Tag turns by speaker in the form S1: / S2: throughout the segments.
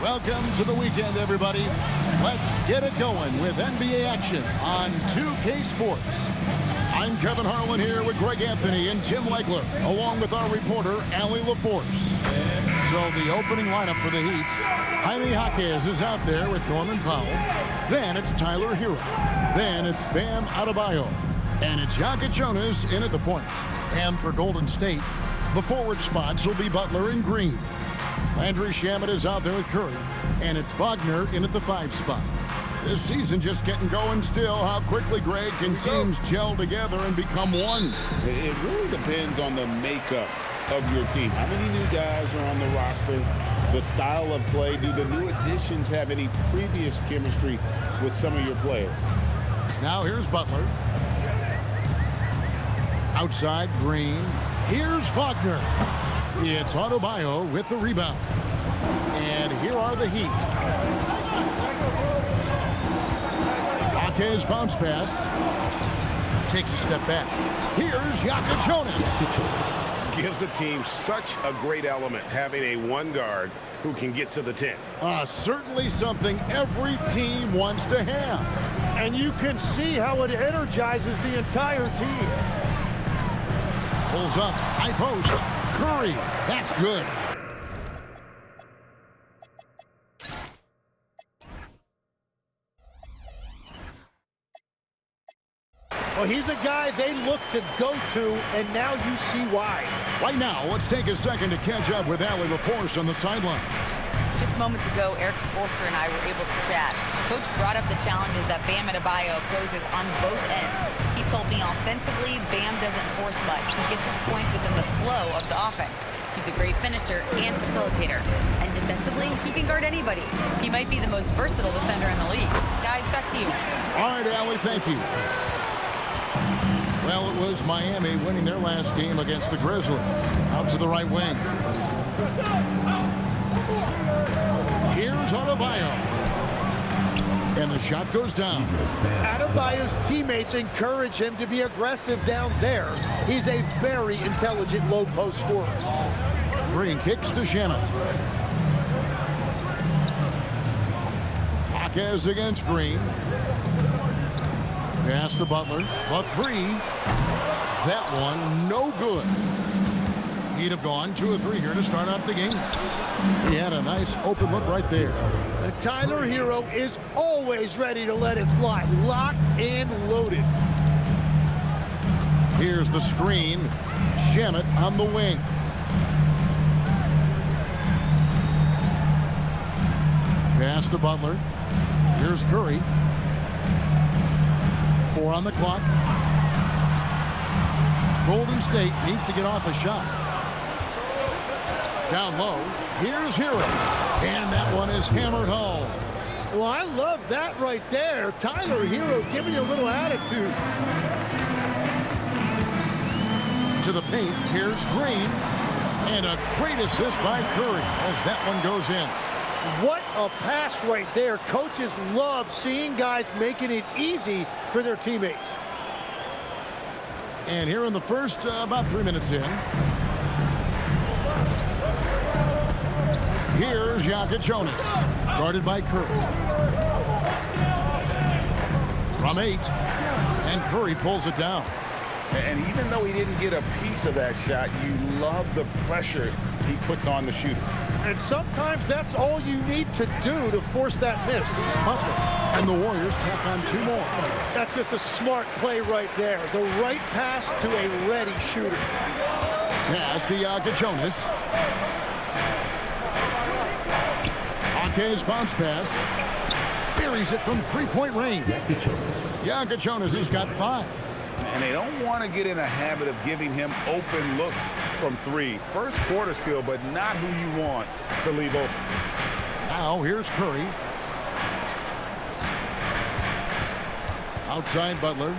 S1: Welcome to the weekend, everybody. Let's get it going with NBA action on 2K Sports. I'm Kevin Harlan here with Greg Anthony and Tim Legler, along with our reporter, Allie LaForce. So the opening lineup for the Heat, Jaime Jaquez is out there with Norman Powell. Then it's Tyler Hero. Then it's Bam Adebayo. And it's Jokic Jonas in at the point. And for Golden State, the forward spots will be Butler and Green. Landry Shamet is out there with Curry. And it's Wagner in at the 5 spot. This season just getting going still. How quickly, Greg, can teams gel together and become one?
S2: It really depends on the makeup of your team. How many new guys are on the roster? The style of play. Do the new additions have any previous chemistry with some of your players?
S1: Now here's Butler. Outside, Green. Here's Wagner. It's Adebayo with the rebound. And here are the Heat. Jaquez bounce pass. Takes a step back. Here's Jokic Jonas.
S3: Gives a team such a great element having a one guard who can get to the 10.
S1: Certainly something every team wants to have.
S4: And you can see how it energizes the entire team.
S1: Pulls up, high post, Curry, that's good.
S4: Well, he's a guy they look to go to, and now you see why.
S1: Right now, let's take a second to catch up with Allie LaForce on the sideline.
S5: Just moments ago, Eric Spoelstra and I were able to chat. Coach brought up the challenges that Bam Adebayo poses on both ends. He told me offensively, Bam doesn't force much. He gets his points within the flow of the offense. He's a great finisher and facilitator. And defensively, he can guard anybody. He might be the most versatile defender in the league. Guys, back to you.
S1: All right, Allie, thank you. Well, it was Miami winning their last game against the Grizzlies. Out to the right wing. Here's Adebayo. And the shot goes down.
S4: Adebayo's teammates encourage him to be aggressive down there. He's a very intelligent low post scorer.
S1: Green kicks to Shamet. Jaquez against Green. Pass to Butler. The 3. That one, no good. He'd have gone 2 or 3 here to start out the game. He had a nice open look right there.
S4: And Tyler Hero is always ready to let it fly. Locked and loaded.
S1: Here's the screen. Shamet on the wing. Pass to Butler. Here's Curry. 4 on the clock. Golden State needs to get off a shot. Down low. Here's Hero. And that one is hammered home.
S4: Well, I love that right there. Tyler Hero giving you a little attitude.
S1: To the paint. Here's Green. And a great assist by Curry as that one goes in.
S4: What a pass right there. Coaches love seeing guys making it easy for their teammates.
S1: And here in the first, about 3 minutes in. Here's Jokic Jonas, guarded by Curry. From 8, and Curry pulls it down.
S2: And even though he didn't get a piece of that shot, you love the pressure he puts on the shooter.
S4: And sometimes that's all you need to do to force that miss.
S1: Butler and the Warriors tack on 2 more.
S4: That's just a smart play right there. The right pass to a ready shooter.
S1: Pass to Jokic Jonas. Jaquez bounce pass. Buries it from 3-point range. Jokic Jonas has got 5.
S2: And they don't want to get in a habit of giving him open looks from 3. First quarter still, but not who you want to leave open.
S1: Now here's Curry. Outside Butler.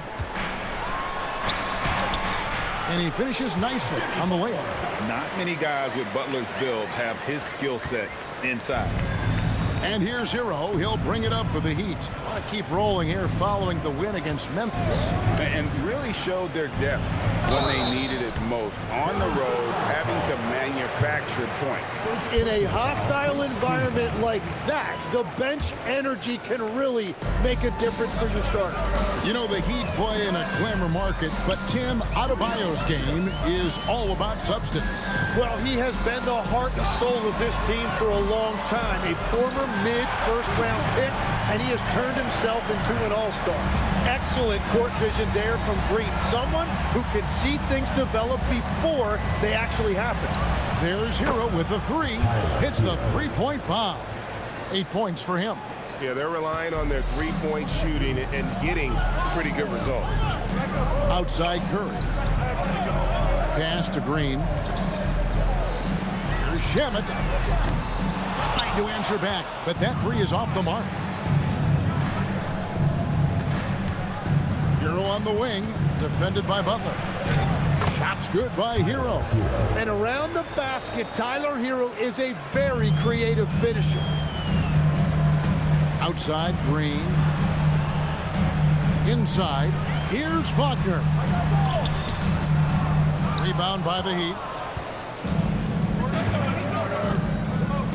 S1: And he finishes nicely on the layup.
S2: Not many guys with Butler's build have his skill set inside.
S1: And here's Hero. He'll bring it up for the Heat. Want to keep rolling here following the win against Memphis.
S2: And really showed their depth when they needed it most. On the road, having to manufacture
S3: unanswered points.
S4: In a hostile environment like that, the bench energy can really make a difference for your starter.
S1: You know, the Heat play in a glamour market, but Tim, Adebayo's game is all about substance.
S4: Well, he has been the heart and soul of this team for a long time. A former mid-first-round pick, and he has turned himself into an all-star. Excellent court vision there from Green. Someone who can see things develop before they actually happen.
S1: There's Hero with the three. Hits the three-point bomb. 8 points for him.
S3: Yeah, they're relying on their three-point shooting and getting pretty good results.
S1: Outside Curry. Pass to Green. Here's Shamet. Trying to answer back, but that three is off the mark. Hero on the wing, defended by Butler. Shots good by Hero.
S4: And around the basket, Tyler Hero is a very creative finisher.
S1: Outside, Green. Inside, here's Wagner. Rebound by the Heat.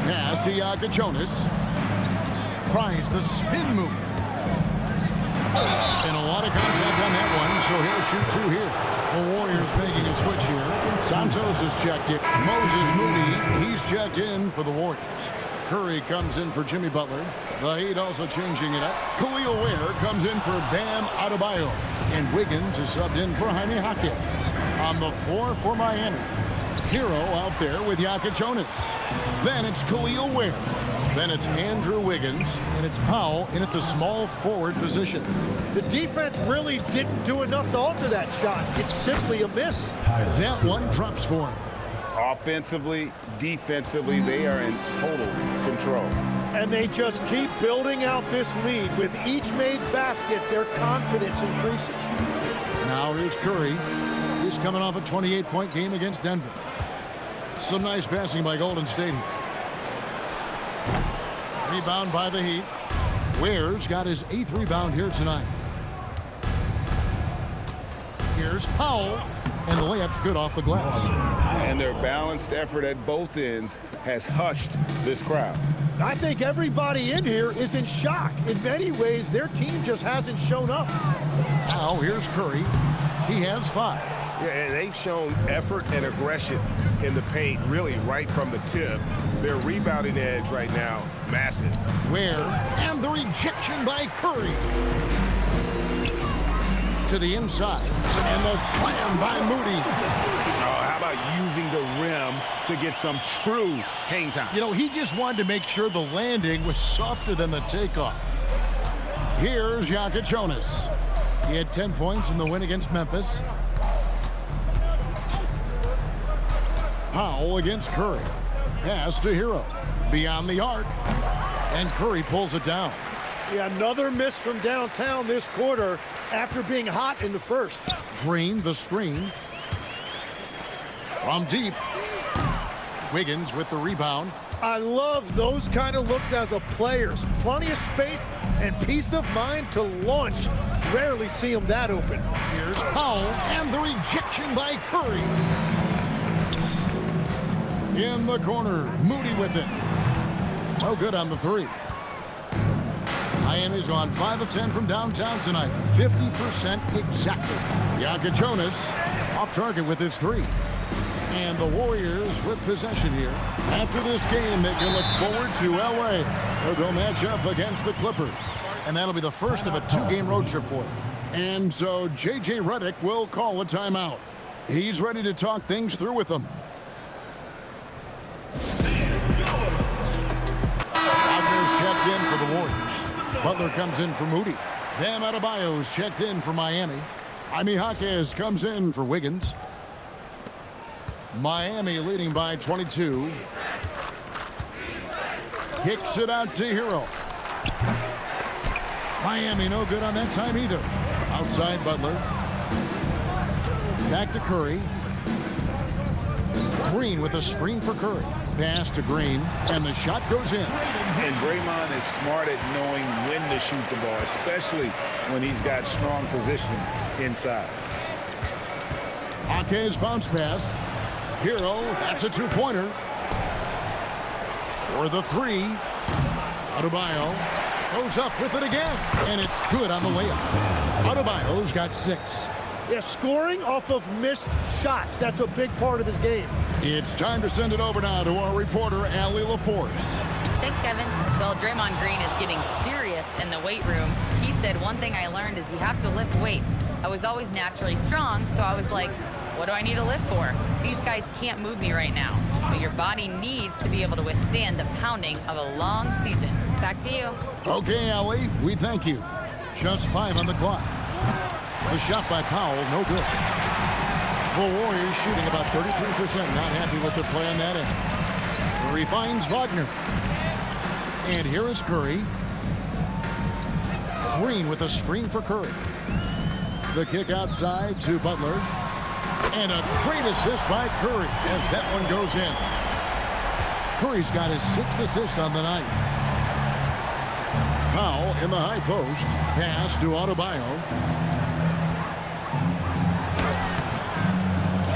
S1: Pass to Jonas. Tries the spin move. And a lot of contact on that one, so he'll shoot two here. The Warriors making a switch here. Santos is checked in. Moses Moody, he's checked in for the Warriors. Curry comes in for Jimmy Butler. The Heat also changing it up. Khalil Ware comes in for Bam Adebayo. And Wiggins is subbed in for Jaime Jaquez. On the floor for Miami, Hero out there with Jonas. Then it's Khalil Ware. Then it's Andrew Wiggins. And it's Powell in at the small forward position.
S4: The defense really didn't do enough to alter that shot. It's simply a miss.
S1: That one drops for him.
S2: Offensively, defensively, they are in total control.
S4: And they just keep building out this lead. With each made basket, their confidence increases.
S1: Now here's Curry. He's coming off a 28-point game against Denver. Some nice passing by Golden State here. Rebound by the Heat. Ware's got his 8th rebound here tonight. Here's Powell. And the layup's good off the glass.
S2: And their balanced effort at both ends has hushed this crowd.
S4: I think everybody in here is in shock. In many ways, their team just hasn't shown up.
S1: Now here's Curry. He has 5.
S3: Yeah, and they've shown effort and aggression in the paint, really right from the tip. Their rebounding edge right now, massive.
S1: Ware, and the rejection by Curry. To the inside, and the slam by Moody.
S3: Oh, how about using the rim to get some true hang time?
S1: You know, he just wanted to make sure the landing was softer than the takeoff. Here's Jonas. He had 10 points in the win against Memphis. Powell against Curry. Pass to Hero. Beyond the arc. And Curry pulls it down.
S4: Yeah, another miss from downtown this quarter after being hot in the first.
S1: Green, the screen. From deep. Wiggins with the rebound.
S4: I love those kind of looks as a player. Plenty of space and peace of mind to launch. Rarely see him that open.
S1: Here's Powell and the rejection by Curry. In the corner, Moody with it. No good on the three. Miami's gone 5 of 10 from downtown tonight. 50% exactly. Jonas off target with his three. And the Warriors with possession here. After this game, they can look forward to LA, where they'll match up against the Clippers. And that'll be the first of a 2-game road trip for them. And so J.J. Redick will call a timeout. He's ready to talk things through with them. Wagner's checked in for the Warriors. Butler comes in for Moody. Bam Adebayo's checked in for Miami. Jaime Jaquez comes in for Wiggins. Miami leading by 22. Kicks it out to Hero. Miami no good on that time either. Outside Butler. Back to Curry. Green with a screen for Curry. Pass to Green, and the shot goes in.
S2: And Draymond is smart at knowing when to shoot the ball, especially when he's got strong position inside.
S1: Jaquez bounce pass. Hero, that's a two-pointer. For the three. Adebayo goes up with it again, and it's good on the layup. Adebayo's got 6.
S4: Yeah, scoring off of missed shots. That's a big part of his game.
S1: It's time to send it over now to our reporter, Allie LaForce.
S5: Thanks, Kevin. Well, Draymond Green is getting serious in the weight room. He said, one thing I learned is you have to lift weights. I was always naturally strong, so I was like, what do I need to lift for? These guys can't move me right now. But your body needs to be able to withstand the pounding of a long season. Back to you.
S1: Okay, Allie, we thank you. Just 5 on the clock. The shot by Powell, no good. The Warriors shooting about 33%, not happy with their play on that end. Curry finds Wagner. And here is Curry. Green with a screen for Curry. The kick outside to Butler. And a great assist by Curry as that one goes in. Curry's got his 6th assist on the night. Powell in the high post. Pass to Adebayo.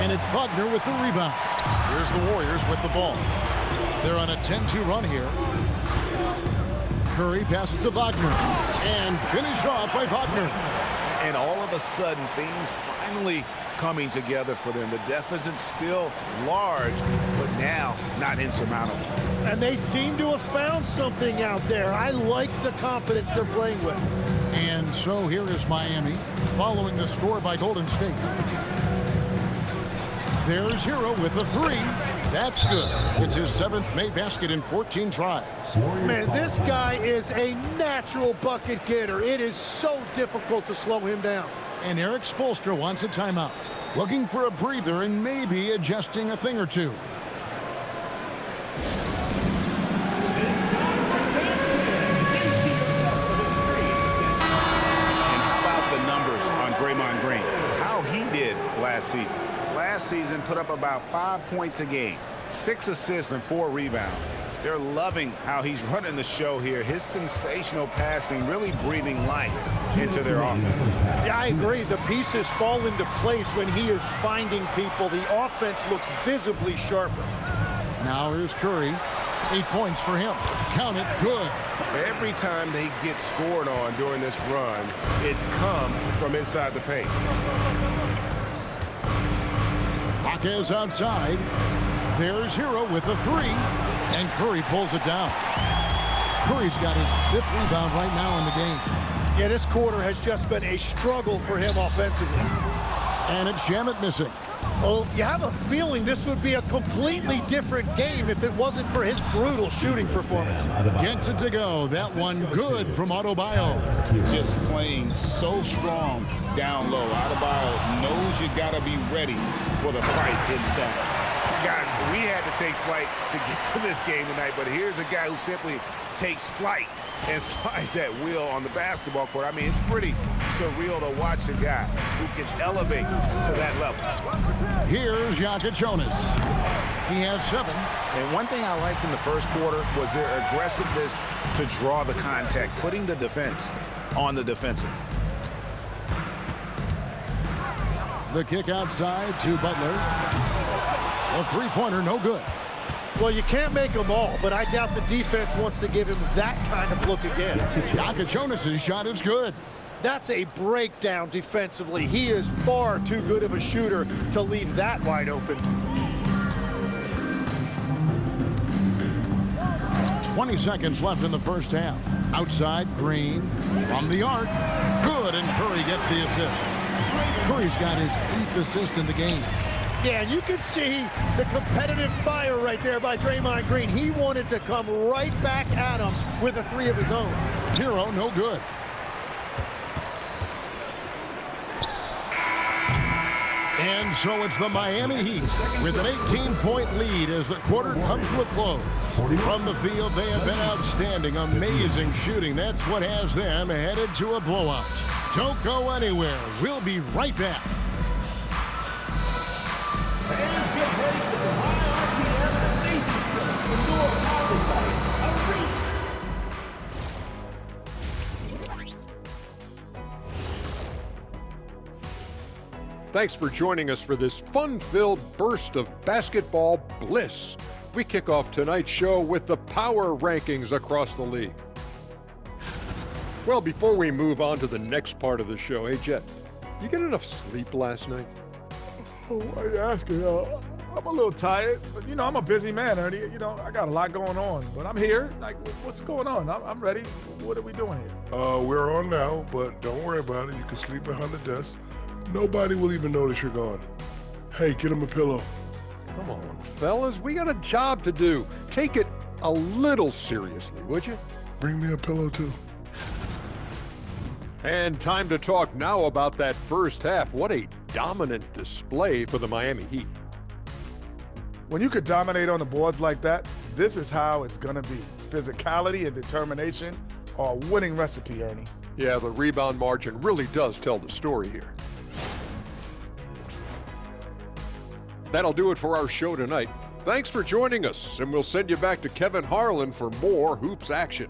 S1: And it's Wagner with the rebound. Here's the Warriors with the ball. They're on a 10-2 run here. Curry passes to Wagner. And finished off by Wagner.
S2: And all of a sudden, things finally coming together for them. The deficit's still large, but now not insurmountable.
S4: And they seem to have found something out there. I like the confidence they're playing with.
S1: And so here is Miami following the score by Golden State. There's Hero with the 3. That's good. It's his 7th made basket in 14 tries.
S4: Man, this guy is a natural bucket getter. It is so difficult to slow him down.
S1: And Eric Spoelstra wants a timeout. Looking for a breather and maybe adjusting a thing or two.
S2: And how about the numbers on Draymond Green? How he did last season. Last season put up about 5 points a game, 6 assists and 4 rebounds. They're loving how he's running the show here. His sensational passing really breathing life into their offense.
S4: Yeah, I agree. The pieces fall into place when he is finding people. The offense looks visibly sharper.
S1: Now here's Curry. 8 points for him. Count it, good.
S3: Every time they get scored on during this run, it's come from inside the paint.
S1: Jaquez outside. There's Hero with the 3. And Curry pulls it down. Curry's got his 5th rebound right now in the game.
S4: Yeah, this quarter has just been a struggle for him offensively.
S1: And it's Shamet missing.
S4: Well, you have a feeling this would be a completely different game if it wasn't for his brutal shooting performance.
S1: Gets it to go. That one good from Adebayo.
S2: Just playing so strong down low. Adebayo knows you got to be ready for the fight inside. Guys, we had to take flight to get to this game tonight, but here's a guy who simply takes flight and flies at will on the basketball court. I mean, it's pretty surreal to watch a guy who can elevate to that level.
S1: Here's Jonas. He has 7.
S2: And one thing I liked in the first quarter was their aggressiveness to draw the contact, putting the defense on the defensive.
S1: The kick outside to Butler. A 3-pointer, no good.
S4: Well, you can't make them all, but I doubt the defense wants to give him that kind of look again.
S1: Jonas' shot is good.
S4: That's a breakdown defensively. He is far too good of a shooter to leave that wide open.
S1: 20 seconds left in the first half. Outside, Green from the arc. Good, and Curry gets the assist. Curry's got his 8th assist in the game.
S4: Yeah, and you can see the competitive fire right there by Draymond Green. He wanted to come right back at him with a 3 of his own.
S1: Hero, no good. And so it's the Miami Heat with an 18-point lead as the quarter comes to a close. From the field, they have been outstanding, amazing shooting. That's what has them headed to a blowout. Don't go anywhere. We'll be right back.
S6: Thanks for joining us for this fun-filled burst of basketball bliss. We kick off tonight's show with the power rankings across the league. Well, before we move on to the next part of the show, hey, Jet, you get enough sleep last night?
S7: Oh, why are you asking? I'm a little tired, but, I'm a busy man, Ernie. I got a lot going on, but I'm here. Like, what's going on? I'm ready. What are we doing here?
S8: We're on now, but don't worry about it. You can sleep behind the desk. Nobody will even notice you're gone. Hey, get him a pillow.
S6: Come on, fellas, we got a job to do. Take it a little seriously, would you?
S8: Bring me a pillow, too.
S6: And time to talk now about that first half. What a dominant display for the Miami Heat.
S7: When you could dominate on the boards like that, this is how it's going to be. Physicality and determination are a winning recipe, Ernie.
S6: Yeah, the rebound margin really does tell the story here. That'll do it for our show tonight. Thanks for joining us, and we'll send you back to Kevin Harlan for more Hoops action.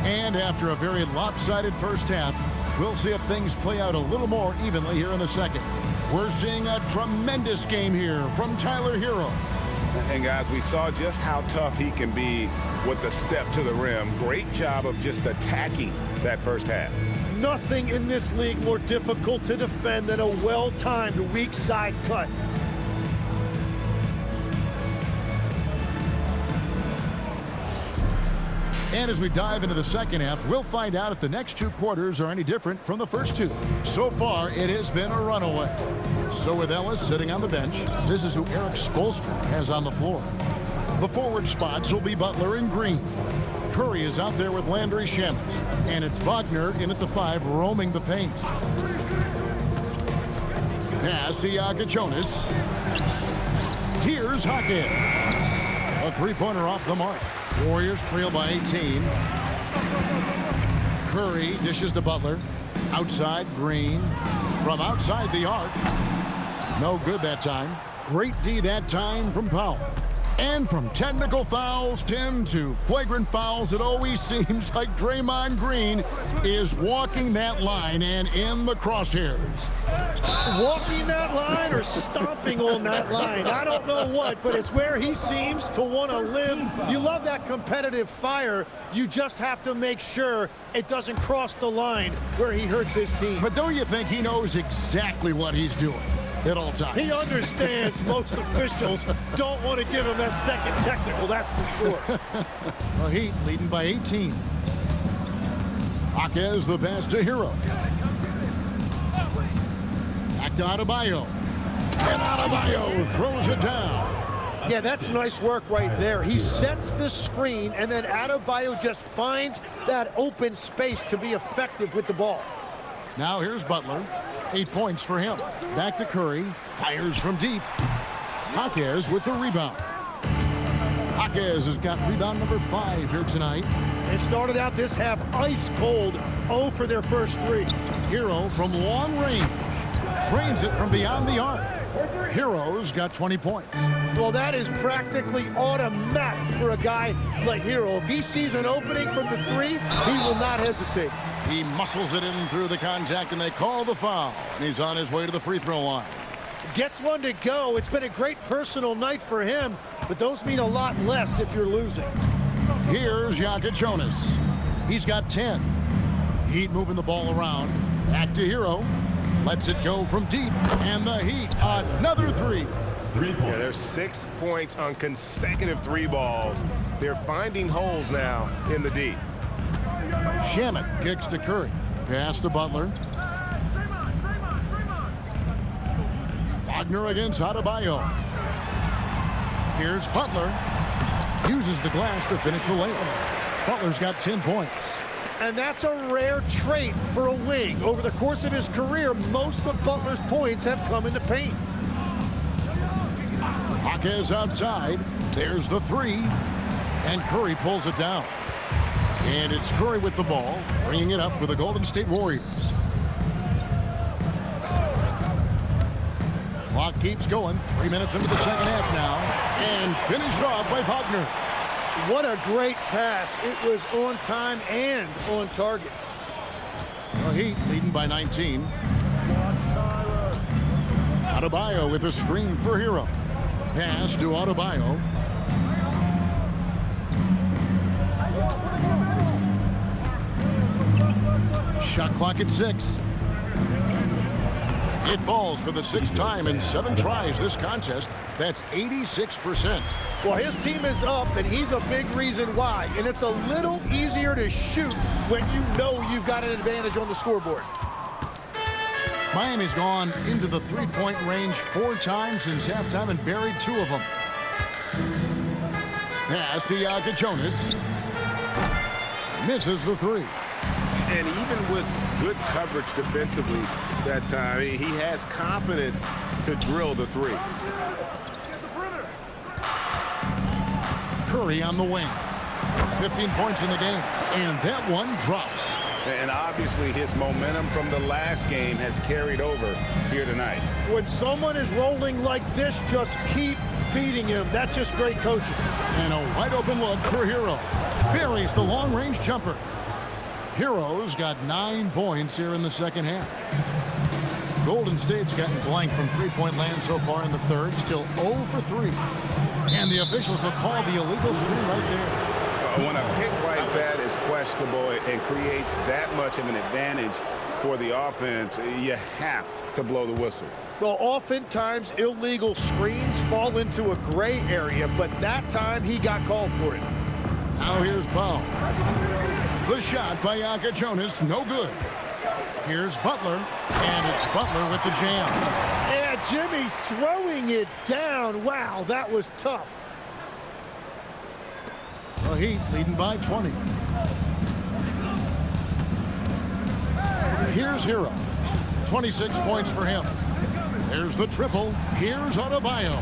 S1: And after a very lopsided first half, we'll see if things play out a little more evenly here in the second. We're seeing a tremendous game here from Tyler Herro.
S2: And guys, we saw just how tough he can be with the step to the rim. Great job of just attacking that first half.
S4: Nothing in this league more difficult to defend than a well-timed weak side cut.
S1: And as we dive into the second half, we'll find out if the next two quarters are any different from the first two. So far, it has been a runaway. So with Ellis sitting on the bench, this is who Erik Spoelstra has on the floor. The forward spots will be Butler and Green. Curry is out there with Landry Shamet. And it's Wagner in at the 5, roaming the paint. Pass to Jonas. Here's Hawkins. A three-pointer off the mark. Warriors trail by 18. Curry dishes to Butler. Outside, Green. From outside the arc. No good that time. Great D that time from Powell. And from technical fouls, Tim, to flagrant fouls, it always seems like Draymond Green is walking that line and in the crosshairs.
S4: Walking that line or stomping on that line. I don't know what, but it's where he seems to want to live. You love that competitive fire. You just have to make sure it doesn't cross the line where he hurts his team.
S1: But don't you think he knows exactly what he's doing at all times?
S4: He understands most officials don't want to give him that second technical, that's for sure.
S1: The Heat leading by 18. Hawkins the pass to Herro. Back to Adebayo. And Adebayo throws it down.
S4: Yeah, that's nice work right there. He sets the screen, and then Adebayo just finds that open space to be effective with the ball.
S1: Now here's Butler. 8 points for him. Back to Curry. Fires from deep. Hawkins with the rebound. Hawkins has got rebound number 5 here tonight.
S4: They started out this half ice cold. 0 for their first 3.
S1: Herro from long range. Trains it from beyond the arc. Herro's got 20 points.
S4: Well, that is practically automatic for a guy like Herro. If he sees an opening from the 3, he will not hesitate.
S1: He muscles it in through the contact, and they call the foul. And he's on his way to the free throw line.
S4: Gets one to go. It's been a great personal night for him, but those mean a lot less if you're losing.
S1: Here's Jonas. He's got 10. Heat moving the ball around. Back to Herro. Lets it go from deep. And the Heat, another 3.
S3: 3 points. Yeah, there's 6 points on consecutive 3 balls. They're finding holes now in the D.
S1: Shamet kicks to Curry. Pass to Butler. Wagner against Adebayo. Here's Butler. Uses the glass to finish the layup. Butler's got 10 points.
S4: And that's a rare trait for a wing. Over the course of his career, most of Butler's points have come in the paint.
S1: Hawkins outside. There's the 3. And Curry pulls it down. And it's Curry with the ball, bringing it up for the Golden State Warriors. Clock keeps going. 3 minutes into the second half now. And finished off by Wagner.
S4: What a great pass. It was on time and on target.
S1: The Heat leading by 19. Adebayo with a screen for Hero. Pass to Adebayo. Shot clock at 6. It falls for the 6th time in 7 tries this contest. That's 86%.
S4: Well, his team is up, and he's a big reason why. And it's a little easier to shoot when you know you've got an advantage on the scoreboard.
S1: Miami's gone into the three-point range 4 times since halftime and buried 2 of them. Pass to Jonas. Misses the 3.
S3: And even with good coverage defensively that time, he has confidence to drill the 3.
S1: Curry on the wing. 15 points in the game, and that one drops.
S3: And obviously his momentum from the last game has carried over here tonight.
S4: When someone is rolling like this, just keep feeding him. That's just great coaching.
S1: And a wide open look for Hero. Buries the long-range jumper. Hero's got 9 points here in the second half. Golden State's gotten blank from three-point land so far in the third, still 0 for 3. And the officials have called the illegal screen right there.
S3: When a pick like that is questionable and creates that much of an advantage for the offense, you have to blow the whistle.
S4: Well, oftentimes illegal screens fall into a gray area, but that time he got called for it.
S1: Now here's Paul. The shot by Jonas, no good. Here's Butler, and it's Butler with the jam.
S4: And Jimmy throwing it down. Wow, that was tough.
S1: The Heat leading by 20. Here's Hero. 26 points for him. There's the triple. Here's Adebayo.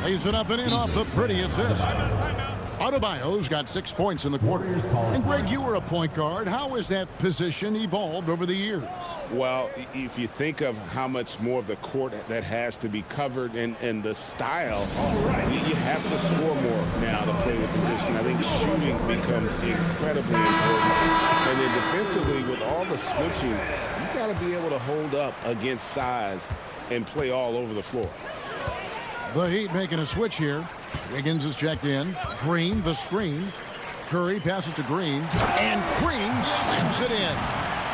S1: Lays it up and in off the pretty assist. Adebayo's got 6 points in the quarter. And Greg, you were a point guard. How has that position evolved over the years?
S2: Well, if you think of how much more of the court that has to be covered and the style, you have to score more now to play the position. I think shooting becomes incredibly important. And then defensively, with all the switching, you got to be able to hold up against size and play all over the floor.
S1: The Heat making a switch here. Wiggins is checked in. Green, the screen. Curry passes to Green. And Green slams it in.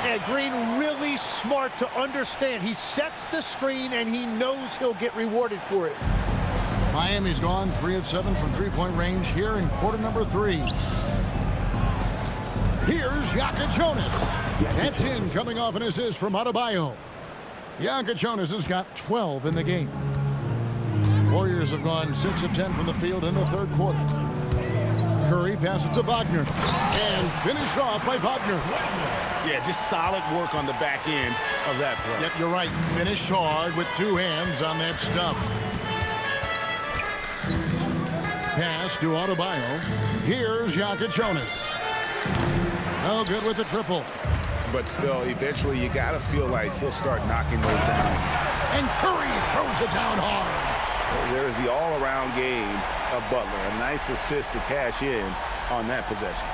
S4: And Green really smart to understand. He sets the screen, and he knows he'll get rewarded for it.
S1: Miami's gone 3 of 7 from three-point range here in quarter number 3. Here's Jonas. That's in, coming off an assist from Adebayo. Jonas has got 12 in the game. Warriors have gone 6 of 10 from the field in the third quarter. Curry passes to Wagner. And finished off by Wagner.
S2: Yeah, just solid work on the back end of that play.
S1: Yep, you're right. Finished hard with 2 hands on that stuff. Pass to Adebayo. Here's Jonas. No good with the triple.
S3: But still, eventually, you got to feel like he'll start knocking those down.
S1: And Curry throws it down hard.
S3: There's the all-around game of Butler. A nice assist to cash in on that possession.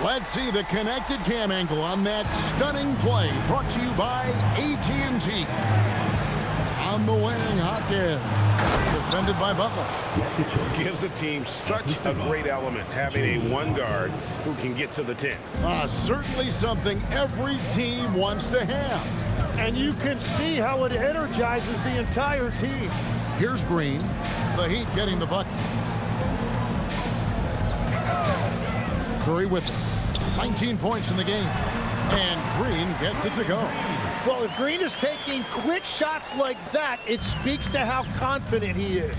S1: Let's see the connected cam angle on that stunning play. Brought to you by AT&T. On the wing, Hawkins. Defended by Butler.
S3: Gives the team such a great element, having a one guard who can get to the 10.
S1: Certainly something every team wants to have.
S4: And you can see how it energizes the entire team.
S1: Here's Green. The Heat getting the bucket. Curry with it. 19 points in the game. And Green gets it to go.
S4: Well, if Green is taking quick shots like that, it speaks to how confident he is.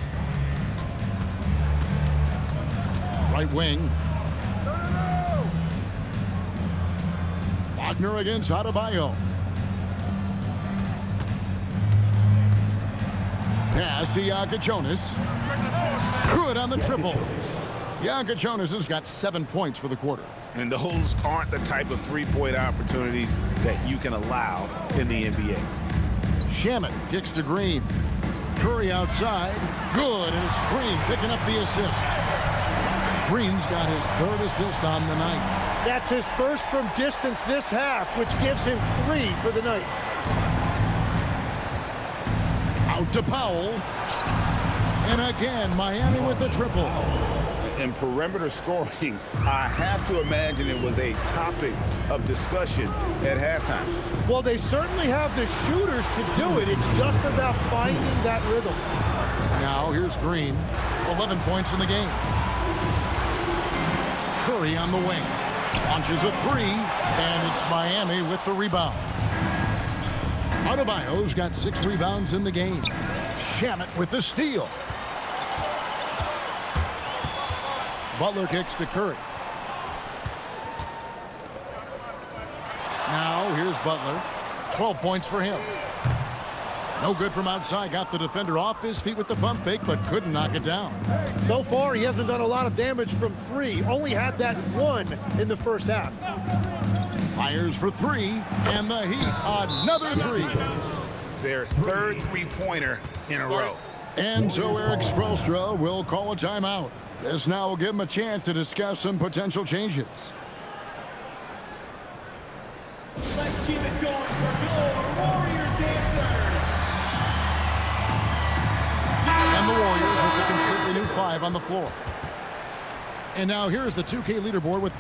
S1: Right wing. Wagner against Adebayo. Pass to Jonas. Good on the triple. Jonas has got 7 points for the quarter.
S3: And those aren't the type of three-point opportunities that you can allow in the NBA.
S1: Shamet kicks to Green. Curry outside. Good, and it's Green picking up the assist. Green's got his 3rd assist on the night.
S4: That's his first from distance this half, which gives him 3 for the night.
S1: Out to Powell. And again, Miami with the triple.
S2: In perimeter scoring, I have to imagine it was a topic of discussion at halftime.
S4: Well, they certainly have the shooters to do it. It's just about finding that rhythm.
S1: Now here's Green. 11 points in the game. Curry on the wing. Launches a 3, and it's Miami with the rebound. Adebayo's got 6 rebounds in the game. Shamet with the steal. Butler kicks to Curry. Now here's Butler. 12 points for him. No good from outside. Got the defender off his feet with the pump fake, but couldn't knock it down.
S4: So far, he hasn't done a lot of damage from 3. Only had that 1 in the first half.
S1: Fires for 3, and the Heat another 3.
S2: Their 3rd three-pointer in a row.
S1: And so Eric Spoelstra will call a timeout. This now will give him a chance to discuss some potential changes.
S9: Let's keep it going for your Warriors dancers.
S1: And the Warriors with a completely new 5 on the floor. And now here's the 2K leaderboard with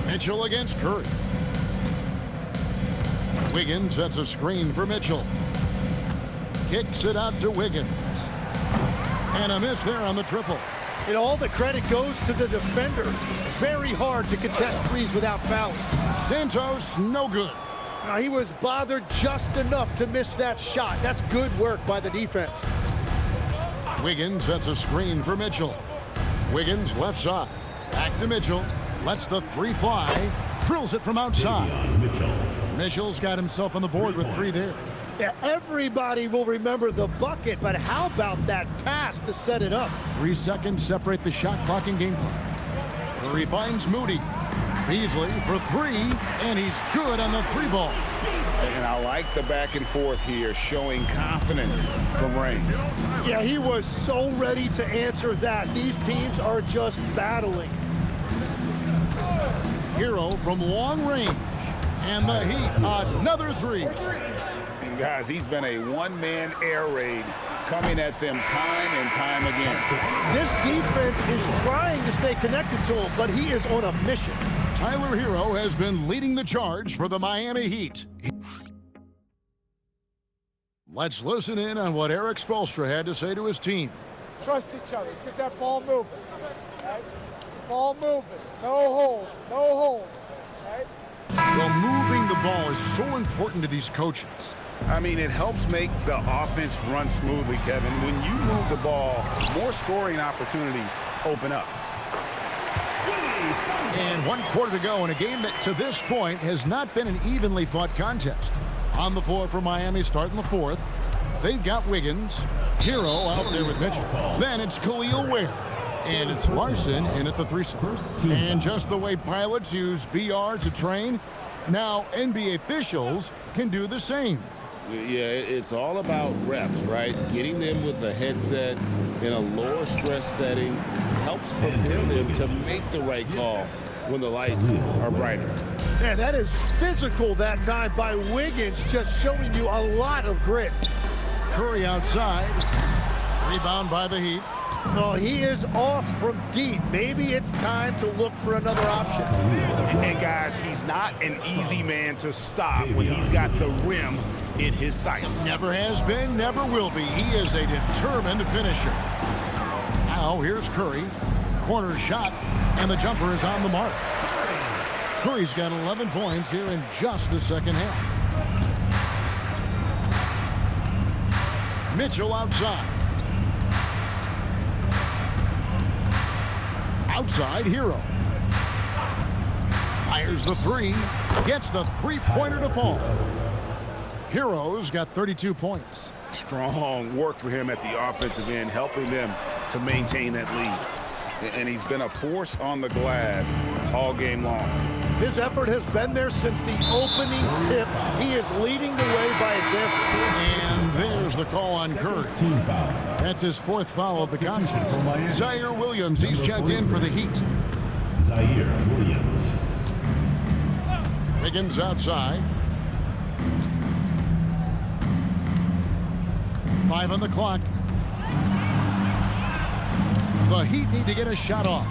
S1: Mitchell against Curry. Wiggins sets a screen for Mitchell. Kicks it out to Wiggins. And a miss there on the triple.
S4: And all the credit goes to the defender. Very hard to contest 3s without fouling.
S1: Santos, no good.
S4: Now, he was bothered just enough to miss that shot. That's good work by the defense.
S1: Wiggins sets a screen for Mitchell. Wiggins left side. Back to Mitchell. Lets the 3 fly. Drills it from outside. Mitchell's got himself on the board with 3 there.
S4: Yeah, everybody will remember the bucket, but how about that pass to set it up?
S1: 3 seconds separate the shot clock and game clock. Curry finds Moody. Beasley for 3, and he's good on the 3 ball.
S2: And I like the back and forth here, showing confidence from Rain.
S4: Yeah, he was so ready to answer that. These teams are just battling.
S1: Hero from long range, and the Heat another 3.
S2: And guys, he's been a one-man air raid coming at them time and time again.
S4: This defense is trying to stay connected to him, but he is on a mission.
S1: Tyler Hero has been leading the charge for the Miami Heat. Let's listen in on what Eric Spoelstra had to say to his team.
S10: Trust each other. Let's get that ball moving. Okay? Ball moving. No holds. No holds. Okay?
S1: Well, moving the ball is so important to these coaches.
S2: I mean, it helps make the offense run smoothly, Kevin. When you move the ball, more scoring opportunities open up.
S1: And 1 quarter to go in a game that, to this point, has not been an evenly fought contest. On the floor for Miami, starting the 4th. They've got Wiggins. Hero out there with Mitchell. Then it's Khalil Ware. And it's Larson in at the 3 spot. And just the way pilots use VR to train, now NBA officials can do the same.
S2: Yeah, it's all about reps, right? Getting them with a headset in a lower stress setting helps prepare them to make the right call when the lights are brightest.
S4: Man, that is physical that time by Wiggins, just showing you a lot of grit.
S1: Curry outside. Rebound by the Heat.
S4: Oh, he is off from deep. Maybe it's time to look for another option.
S2: And guys, he's not an easy man to stop when he's got the rim in his sights.
S1: Never has been, never will be. He is a determined finisher. Now here's Curry. Corner shot, and the jumper is on the mark. Curry's got 11 points here in just the second half. Mitchell outside. Outside, Hero. Fires the 3. Gets the 3-pointer to fall. Hero's got 32 points.
S2: Strong work for him at the offensive end, helping them to maintain that lead. And he's been a force on the glass all game long.
S4: His effort has been there since the opening tip. He is leading the way by example.
S1: And there's the call on Curry. That's his 4th foul of the contest. Zaire Williams, he's checked in for the Heat.
S11: Zaire Williams.
S1: Wiggins outside. 5 on the clock. The Heat need to get a shot off.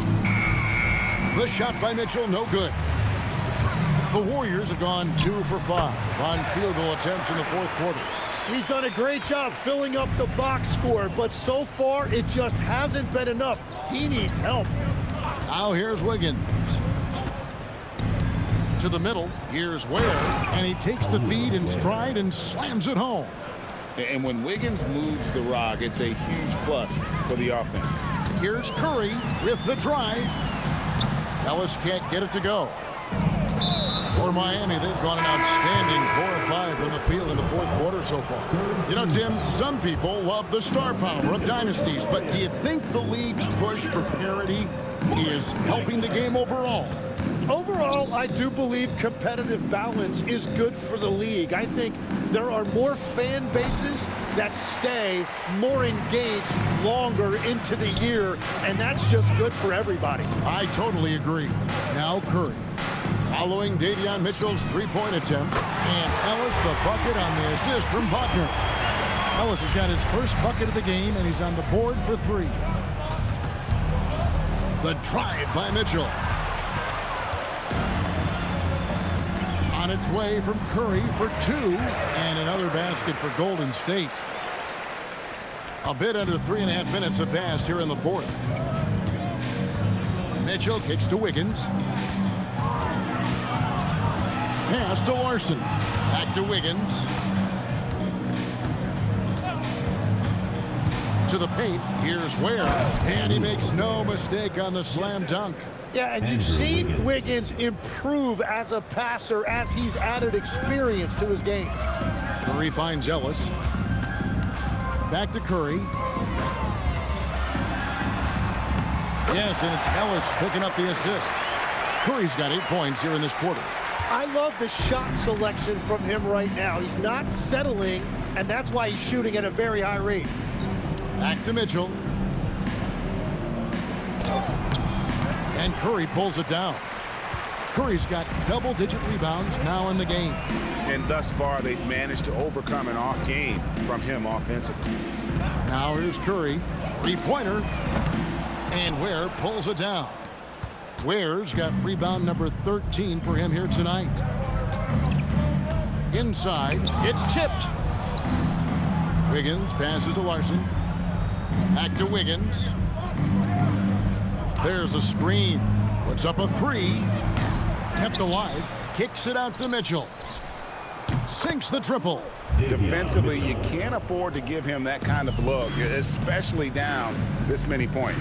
S1: The shot by Mitchell, no good. The Warriors have gone 2 for 5 on field goal attempts in the 4th quarter.
S4: He's done a great job filling up the box score, but so far it just hasn't been enough. He needs help.
S1: Now here's Wiggins. To the middle, here's Ware, and he takes the feed in stride and slams it home.
S2: And when Wiggins moves the rock, it's a huge plus for the offense.
S1: Here's Curry with the drive. Ellis can't get it to go. For Miami, they've gone an outstanding 4 of 5 from the field in the 4th quarter so far. You know, Tim, some people love the star power of dynasties, but do you think the league's push for parity is helping the game overall?
S4: Overall, I do believe competitive balance is good for the league. I think there are more fan bases that stay more engaged longer into the year, and that's just good for everybody.
S1: I totally agree. Now Curry, following Davion Mitchell's 3-point attempt, and Ellis the bucket on the assist from Wagner. Ellis has got his first bucket of the game, and he's on the board for 3. The drive by Mitchell. On its way from Curry for 2, and another basket for Golden State. A bit under 3.5 minutes have passed here in the 4th. Mitchell kicks to Wiggins. Pass to Larson. Back to Wiggins. To the paint. Here's Ware. And he makes no mistake on the slam dunk.
S4: Yeah, and you've seen Wiggins improve as a passer as he's added experience to his game.
S1: Curry finds Ellis. Back to Curry. Yes, and it's Ellis picking up the assist. Curry's got 8 points here in this quarter.
S4: I love the shot selection from him right now. He's not settling, and that's why he's shooting at a very high rate.
S1: Back to Mitchell. And Curry pulls it down. Curry's got double-digit rebounds now in the game.
S2: And thus far, they've managed to overcome an off game from him offensively.
S1: Now here's Curry. 3-pointer. And Ware pulls it down. Ware's got rebound number 13 for him here tonight. Inside, it's tipped. Wiggins passes to Larson. Back to Wiggins. There's a screen. Puts up a 3. Kept alive. Kicks it out to Mitchell. Sinks the triple.
S2: Defensively, you can't afford to give him that kind of look, especially down this many points.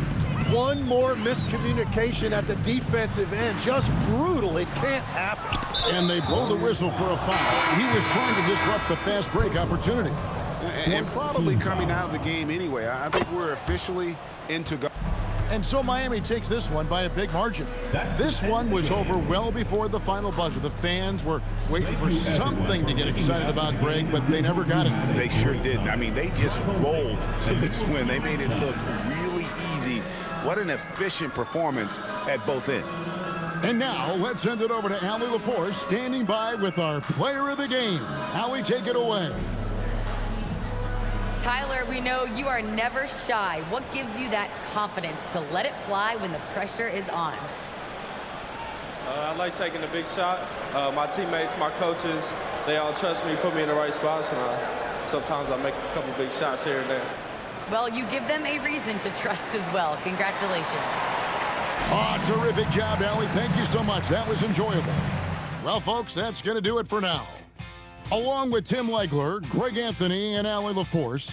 S4: One more miscommunication at the defensive end. Just brutal. It can't happen.
S1: And they blow the whistle for a foul. He was trying to disrupt the fast break opportunity.
S2: And probably coming out of the game anyway. I think we're officially into go.
S1: And so Miami takes this one by a big margin. This one was over well before the final buzzer. The fans were waiting for something to get excited about, Greg, but they never got it.
S2: They sure didn't. I mean, they just rolled to this win. They made it look really easy. What an efficient performance at both ends.
S1: And now let's send it over to Allie LaForce, standing by with our player of the game. Allie, take it away.
S5: Tyler, we know you are never shy. What gives you that confidence to let it fly when the pressure is on?
S12: I like taking the big shot. My teammates, my coaches, they all trust me, put me in the right spots, and sometimes I make a couple big shots here and there.
S5: Well, you give them a reason to trust as well. Congratulations.
S1: Oh, terrific job, Allie. Thank you so much. That was enjoyable. Well, folks, that's going to do it for now. Along with Tim Legler, Greg Anthony, and Allie LaForce,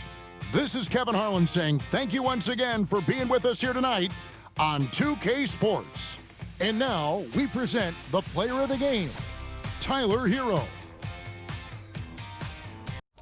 S1: this is Kevin Harlan saying thank you once again for being with us here tonight on 2K Sports. And now we present the player of the game, Tyler Herro.